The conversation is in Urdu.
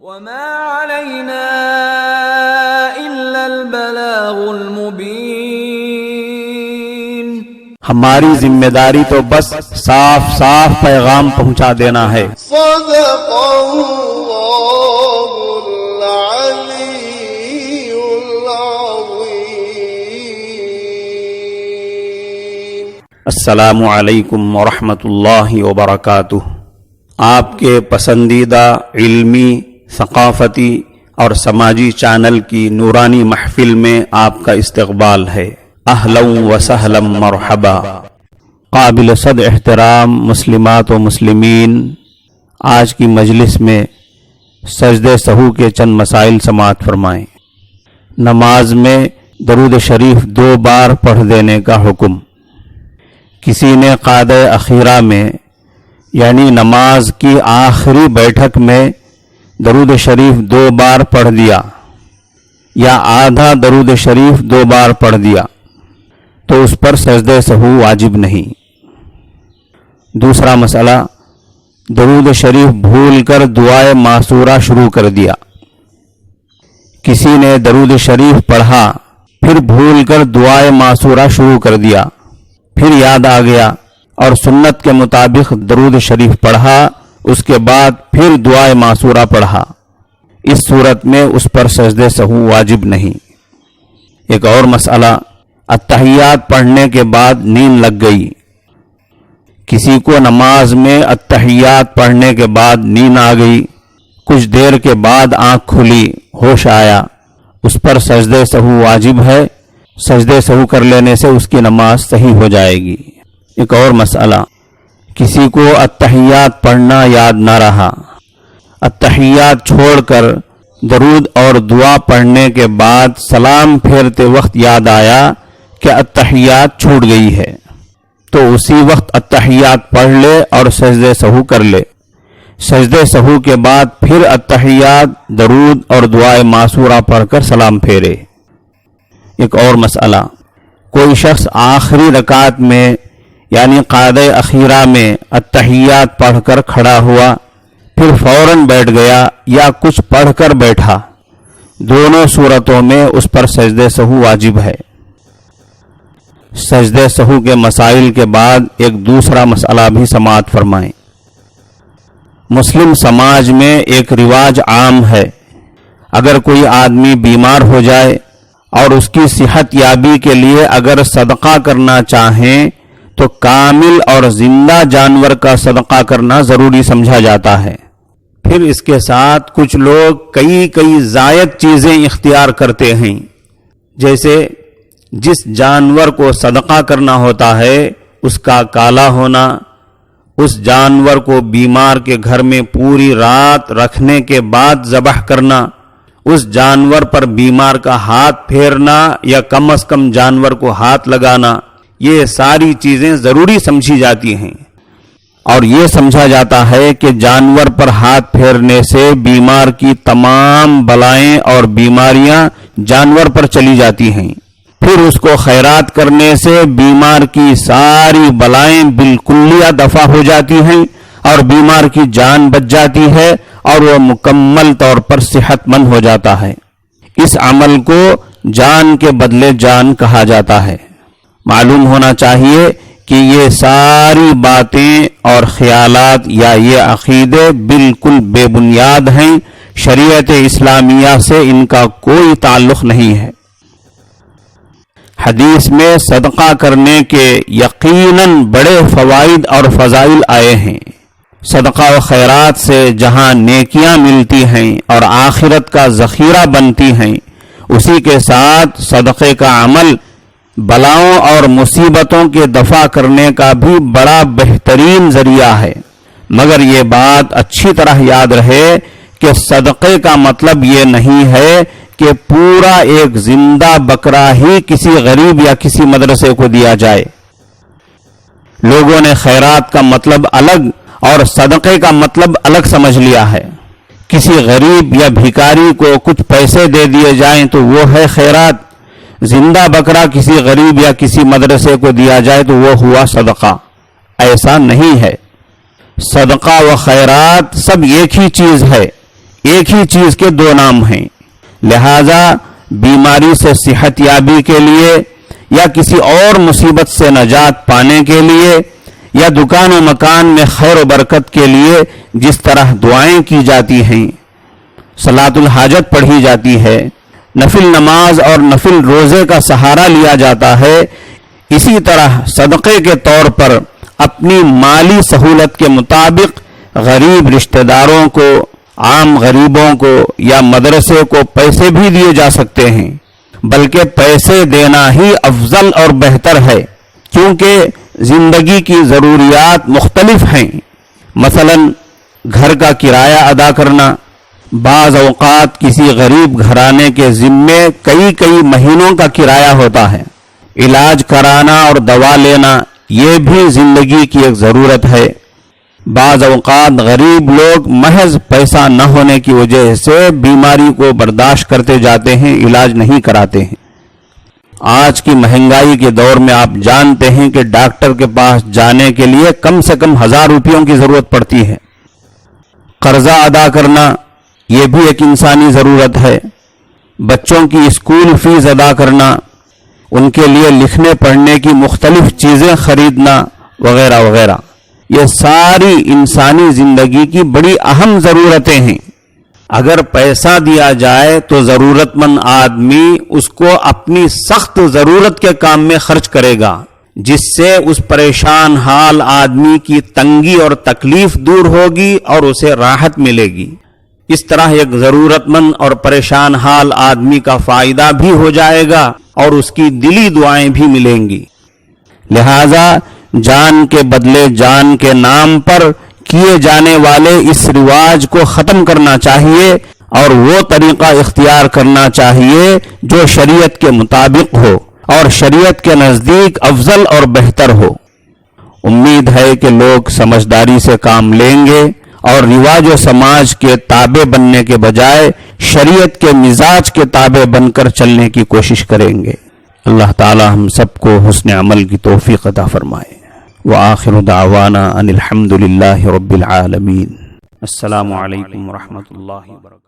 وما علينا إلا البلاغ المبين. ہماری ذمہ داری تو بس صاف صاف پیغام پہنچا دینا ہے. صدق اللہ العلی العظیم. السلام علیکم ورحمۃ اللہ وبرکاتہ. آپ کے پسندیدہ علمی، ثقافتی اور سماجی چینل کی نورانی محفل میں آپ کا استقبال ہے. اہلا و سہلا مرحبا. قابل صد احترام مسلمات و مسلمین، آج کی مجلس میں سجدہ سہو کے چند مسائل سماعت فرمائیں. نماز میں درود شریف 2 بار پڑھ دینے کا حکم. کسی نے قعدہ اخیرہ میں یعنی نماز کی آخری بیٹھک میں درود شریف 2 بار پڑھ دیا یا آدھا درود شریف 2 بار پڑھ دیا تو اس پر سجدہ سہو واجب نہیں. دوسرا مسئلہ، درود شریف بھول کر دعائے معصورہ شروع کر دیا. کسی نے درود شریف پڑھا پھر بھول کر دعائے معصورہ شروع کر دیا، پھر یاد آ گیا اور سنت کے مطابق درود شریف پڑھا، اس کے بعد پھر دعائے معصورہ پڑھا. اس صورت میں اس پر سجدہ سہو واجب نہیں. ایک اور مسئلہ، اتحیات پڑھنے کے بعد نیند لگ گئی. کسی کو نماز میں اتحیات پڑھنے کے بعد نیند آ گئی، کچھ دیر کے بعد آنکھ کھلی، ہوش آیا، اس پر سجدہ سہو واجب ہے. سجدہ سہو کر لینے سے اس کی نماز صحیح ہو جائے گی. ایک اور مسئلہ، کسی کو اتحیات پڑھنا یاد نہ رہا، اتحیات چھوڑ کر درود اور دعا پڑھنے کے بعد سلام پھیرتے وقت یاد آیا کہ اتحیات چھوٹ گئی ہے، تو اسی وقت اتحیات پڑھ لے اور سجدہ سہو کر لے. سجدہ سہو کے بعد پھر اتحیات، درود اور دعائے معصورہ پڑھ کر سلام پھیرے. ایک اور مسئلہ، کوئی شخص آخری رکعت میں یعنی قعدہ اخیرہ میں اتحیات پڑھ کر کھڑا ہوا، پھر فوراً بیٹھ گیا یا کچھ پڑھ کر بیٹھا، دونوں صورتوں میں اس پر سجدہ سہو واجب ہے. سجدہ سہو کے مسائل کے بعد ایک دوسرا مسئلہ بھی سماعت فرمائیں. مسلم سماج میں ایک رواج عام ہے، اگر کوئی آدمی بیمار ہو جائے اور اس کی صحت یابی کے لیے اگر صدقہ کرنا چاہیں تو کامل اور زندہ جانور کا صدقہ کرنا ضروری سمجھا جاتا ہے. پھر اس کے ساتھ کچھ لوگ کئی زائد چیزیں اختیار کرتے ہیں، جیسے جس جانور کو صدقہ کرنا ہوتا ہے اس کا کالا ہونا، اس جانور کو بیمار کے گھر میں پوری رات رکھنے کے بعد ذبح کرنا، اس جانور پر بیمار کا ہاتھ پھیرنا یا کم از کم جانور کو ہاتھ لگانا، یہ ساری چیزیں ضروری سمجھی جاتی ہیں. اور یہ سمجھا جاتا ہے کہ جانور پر ہاتھ پھیرنے سے بیمار کی تمام بلائیں اور بیماریاں جانور پر چلی جاتی ہیں. پھر اس کو خیرات کرنے سے بیمار کی ساری بلائیں بالکلیہ دفع ہو جاتی ہیں اور بیمار کی جان بچ جاتی ہے اور وہ مکمل طور پر صحت مند ہو جاتا ہے. اس عمل کو جان کے بدلے جان کہا جاتا ہے. معلوم ہونا چاہیے کہ یہ ساری باتیں اور خیالات یا یہ عقیدے بالکل بے بنیاد ہیں، شریعت اسلامیہ سے ان کا کوئی تعلق نہیں ہے. حدیث میں صدقہ کرنے کے یقیناً بڑے فوائد اور فضائل آئے ہیں. صدقہ و خیرات سے جہاں نیکیاں ملتی ہیں اور آخرت کا ذخیرہ بنتی ہیں، اسی کے ساتھ صدقے کا عمل بلاؤں اور مصیبتوں کے دفع کرنے کا بھی بڑا بہترین ذریعہ ہے. مگر یہ بات اچھی طرح یاد رہے کہ صدقے کا مطلب یہ نہیں ہے کہ پورا ایک زندہ بکرا ہی کسی غریب یا کسی مدرسے کو دیا جائے. لوگوں نے خیرات کا مطلب الگ اور صدقے کا مطلب الگ سمجھ لیا ہے. کسی غریب یا بھیکاری کو کچھ پیسے دے دیے جائیں تو وہ ہے خیرات، زندہ بکرا کسی غریب یا کسی مدرسے کو دیا جائے تو وہ ہوا صدقہ. ایسا نہیں ہے. صدقہ و خیرات سب ایک ہی چیز ہے. ایک ہی چیز کے دو نام ہیں، لہذا بیماری سے صحت یابی کے لیے یا کسی اور مصیبت سے نجات پانے کے لیے یا دکان و مکان میں خیر و برکت کے لیے جس طرح دعائیں کی جاتی ہیں، صلاۃ الحاجت پڑھی جاتی ہے، نفل نماز اور نفل روزے کا سہارا لیا جاتا ہے، اسی طرح صدقے کے طور پر اپنی مالی سہولت کے مطابق غریب رشتہ داروں کو، عام غریبوں کو یا مدرسے کو پیسے بھی دیے جا سکتے ہیں، بلکہ پیسے دینا ہی افضل اور بہتر ہے، کیونکہ زندگی کی ضروریات مختلف ہیں۔ مثلا گھر کا کرایہ ادا کرنا، بعض اوقات کسی غریب گھرانے کے ذمے کئی مہینوں کا کرایہ ہوتا ہے، علاج کرانا اور دوا لینا یہ بھی زندگی کی ایک ضرورت ہے۔ بعض اوقات غریب لوگ محض پیسہ نہ ہونے کی وجہ سے بیماری کو برداشت کرتے جاتے ہیں، علاج نہیں کراتے ہیں۔ آج کی مہنگائی کے دور میں آپ جانتے ہیں کہ ڈاکٹر کے پاس جانے کے لیے کم سے کم 1000 روپیوں کی ضرورت پڑتی ہے۔ قرضہ ادا کرنا یہ بھی ایک انسانی ضرورت ہے، بچوں کی اسکول فیس ادا کرنا، ان کے لیے لکھنے پڑھنے کی مختلف چیزیں خریدنا وغیرہ وغیرہ، یہ ساری انسانی زندگی کی بڑی اہم ضرورتیں ہیں۔ اگر پیسہ دیا جائے تو ضرورت مند آدمی اس کو اپنی سخت ضرورت کے کام میں خرچ کرے گا، جس سے اس پریشان حال آدمی کی تنگی اور تکلیف دور ہوگی اور اسے راحت ملے گی۔ اس طرح ایک ضرورت مند اور پریشان حال آدمی کا فائدہ بھی ہو جائے گا اور اس کی دلی دعائیں بھی ملیں گی۔ لہذا جان کے بدلے جان کے نام پر کیے جانے والے اس رواج کو ختم کرنا چاہیے اور وہ طریقہ اختیار کرنا چاہیے جو شریعت کے مطابق ہو اور شریعت کے نزدیک افضل اور بہتر ہو۔ امید ہے کہ لوگ سمجھداری سے کام لیں گے اور رواج و سماج کے تابع بننے کے بجائے شریعت کے مزاج کے تابع بن کر چلنے کی کوشش کریں گے۔ اللہ تعالی ہم سب کو حسن عمل کی توفیق عطا فرمائے۔ وآخر دعوانا ان الحمد للہ رب العالمین۔ السلام علیکم ورحمۃ اللہ وبرکاتہ۔